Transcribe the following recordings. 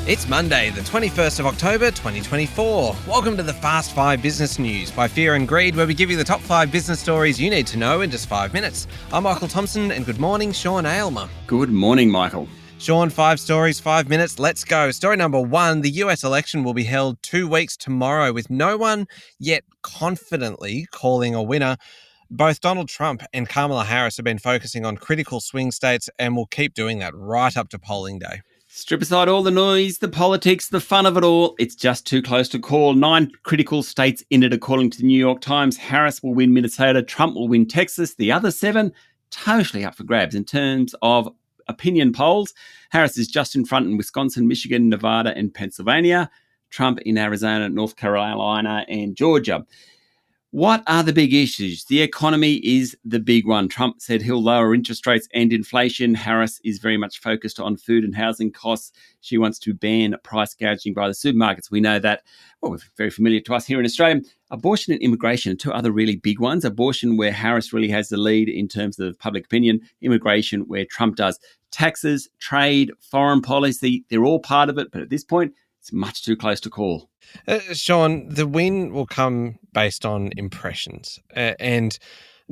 It's Monday, the 21st of October, 2024. Welcome to the Fast 5 Business News by Fear and Greed, where we give you the top 5 business stories you need to know in just 5 minutes. I'm Michael Thompson, and good morning, Sean Aylmer. Good morning, Michael. Sean, 5 stories, 5 minutes. Let's go. Story number 1, the US election will be held 2 weeks tomorrow with no one yet confidently calling a winner. Both Donald Trump and Kamala Harris have been focusing on critical swing states and will keep doing that right up to polling day. Strip aside all the noise, the politics, the fun of it all. It's just too close to call. 9 critical states in it, according to the New York Times. Harris will win Minnesota. Trump will win Texas. The other 7, totally up for grabs in terms of opinion polls. Harris is just in front in Wisconsin, Michigan, Nevada, and Pennsylvania. Trump in Arizona, North Carolina, and Georgia. What are the big issues? The economy is the big one. Trump said he'll lower interest rates and inflation. Harris is very much focused on food and housing costs. She wants to ban price gouging by the supermarkets. We know that, well, it's very familiar to us here in Australia. Abortion and immigration are 2 other really big ones. Abortion, where Harris really has the lead in terms of public opinion. Immigration, where Trump does. Taxes, trade, foreign policy, they're all part of it. But at this point, it's much too close to call. Sean, the win will come based on impressions. And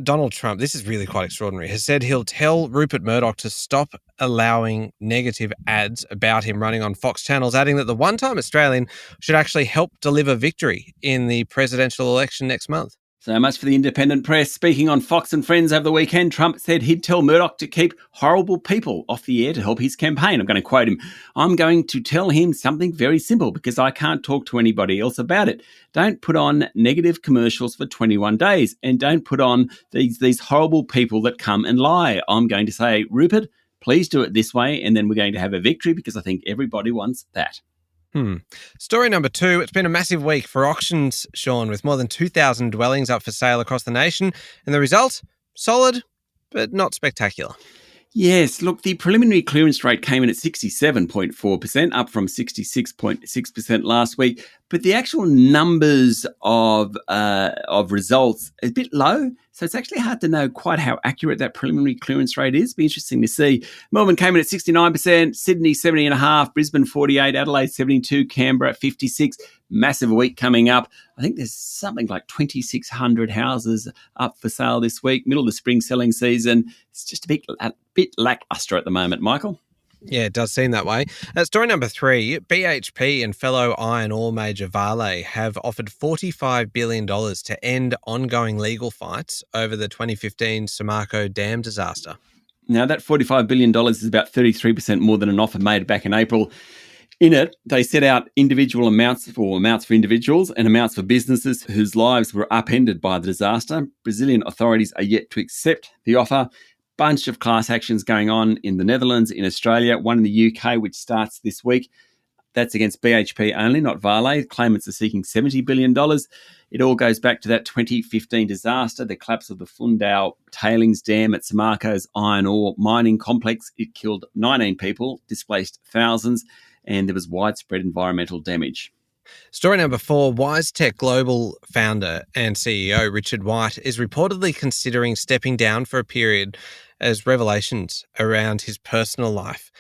Donald Trump, this is really quite extraordinary, has said he'll tell Rupert Murdoch to stop allowing negative ads about him running on Fox channels, adding that the one-time Australian should actually help deliver victory in the presidential election next month. So much for the independent press. Speaking on Fox and Friends over the weekend, Trump said he'd tell Murdoch to keep horrible people off the air to help his campaign. I'm going to quote him. I'm going to tell him something very simple because I can't talk to anybody else about it. Don't put on negative commercials for 21 days and don't put on these horrible people that come and lie. I'm going to say, Rupert, please do it this way, and then we're going to have a victory because I think everybody wants that. Story number 2, it's been a massive week for auctions, Sean, with more than 2,000 dwellings up for sale across the nation. And the result? Solid, but not spectacular. Yes, look, the preliminary clearance rate came in at 67.4%, up from 66.6% last week. But the actual numbers of results is a bit low. So it's actually hard to know quite how accurate that preliminary clearance rate is. Be interesting to see. Melbourne came in at 69%, Sydney 70.5%, Brisbane 48%, Adelaide 72%, Canberra 56%. Massive week coming up. I think there's something like 2,600 houses up for sale this week, middle of the spring selling season. It's just a bit lackluster at the moment, Michael. Yeah, it does seem that way. Story number 3, BHP and fellow iron ore major Vale have offered $45 billion to end ongoing legal fights over the 2015 Samarco dam disaster. Now, that $45 billion is about 33% more than an offer made back in April. In it, they set out individual amounts for individuals and amounts for businesses whose lives were upended by the disaster. Brazilian authorities are yet to accept the offer. Bunch of class actions going on in the Netherlands, in Australia, one in the UK, which starts this week. That's against BHP only, not Vale. Claimants are seeking $70 billion. It all goes back to that 2015 disaster, the collapse of the Fundão tailings dam at Samarco's iron ore mining complex. It killed 19 people, displaced thousands, and there was widespread environmental damage. Story number 4, WiseTech Global founder and CEO Richard White is reportedly considering stepping down for a period as revelations around his personal life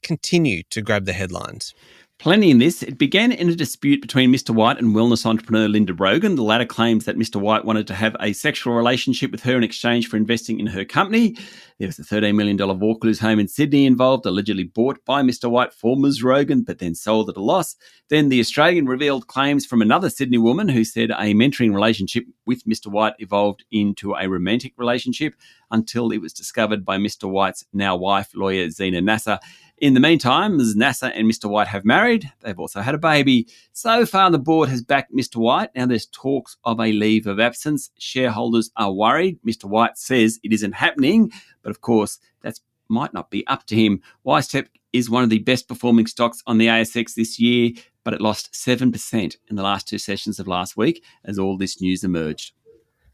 continue to grab the headlines. Plenty in this. It began in a dispute between Mr. White and wellness entrepreneur Linda Rogan. The latter claims that Mr. White wanted to have a sexual relationship with her in exchange for investing in her company. There was a $13 million Vaucluse home in Sydney involved, allegedly bought by Mr. White for Ms. Rogan, but then sold at a loss. Then the Australian revealed claims from another Sydney woman who said a mentoring relationship with Mr. White evolved into a romantic relationship until it was discovered by Mr. White's now wife, lawyer Zena Nasser. In the meantime, Ms. Nasser and Mr. White have married. They've also had a baby. So far, the board has backed Mr. White. Now there's talks of a leave of absence. Shareholders are worried. Mr. White says it isn't happening. But of course, that might not be up to him. WiseTech is one of the best performing stocks on the ASX this year, but it lost 7% in the last 2 sessions of last week as all this news emerged.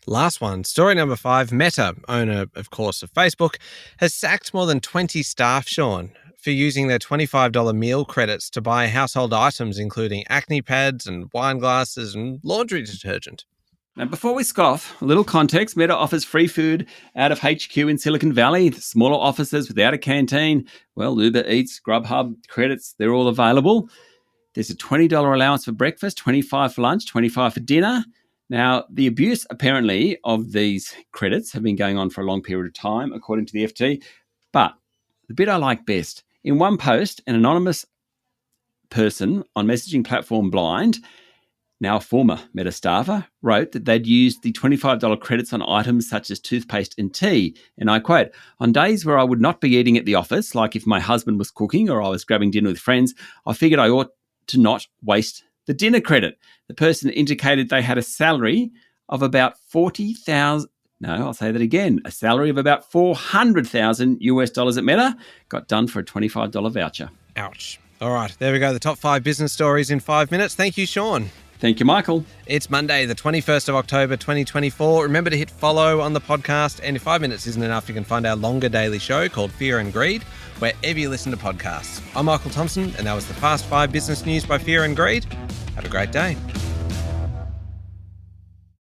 Last one, story number 5, Meta, owner, of course, of Facebook, has sacked more than 20 staff, Sean, for using their $25 meal credits to buy household items, including acne pads and wine glasses and laundry detergent. Now, before we scoff, a little context. Meta offers free food out of HQ in Silicon Valley. The smaller offices without a canteen, well, Uber Eats, Grubhub, credits, they're all available. There's a $20 allowance for breakfast, $25 for lunch, $25 for dinner. Now, the abuse, apparently, of these credits have been going on for a long period of time, according to the FT. But the bit I like best, in one post, an anonymous person on messaging platform Blind, now a former Meta staffer, wrote that they'd used the $25 credits on items such as toothpaste and tea. And I quote, "On days where I would not be eating at the office, like if my husband was cooking or I was grabbing dinner with friends, I figured I ought to not waste the dinner credit." The person indicated they had a salary of about $40,000. No, I'll say that again. A salary of about $400,000 US at Meta got done for a $25 voucher. Ouch. All right, there we go. The top 5 business stories in 5 minutes. Thank you, Sean. Thank you, Michael. It's Monday, the 21st of October, 2024. Remember to hit follow on the podcast. And if 5 minutes isn't enough, you can find our longer daily show called Fear and Greed, wherever you listen to podcasts. I'm Michael Thompson, and that was the Fast 5 business news by Fear and Greed. Have a great day.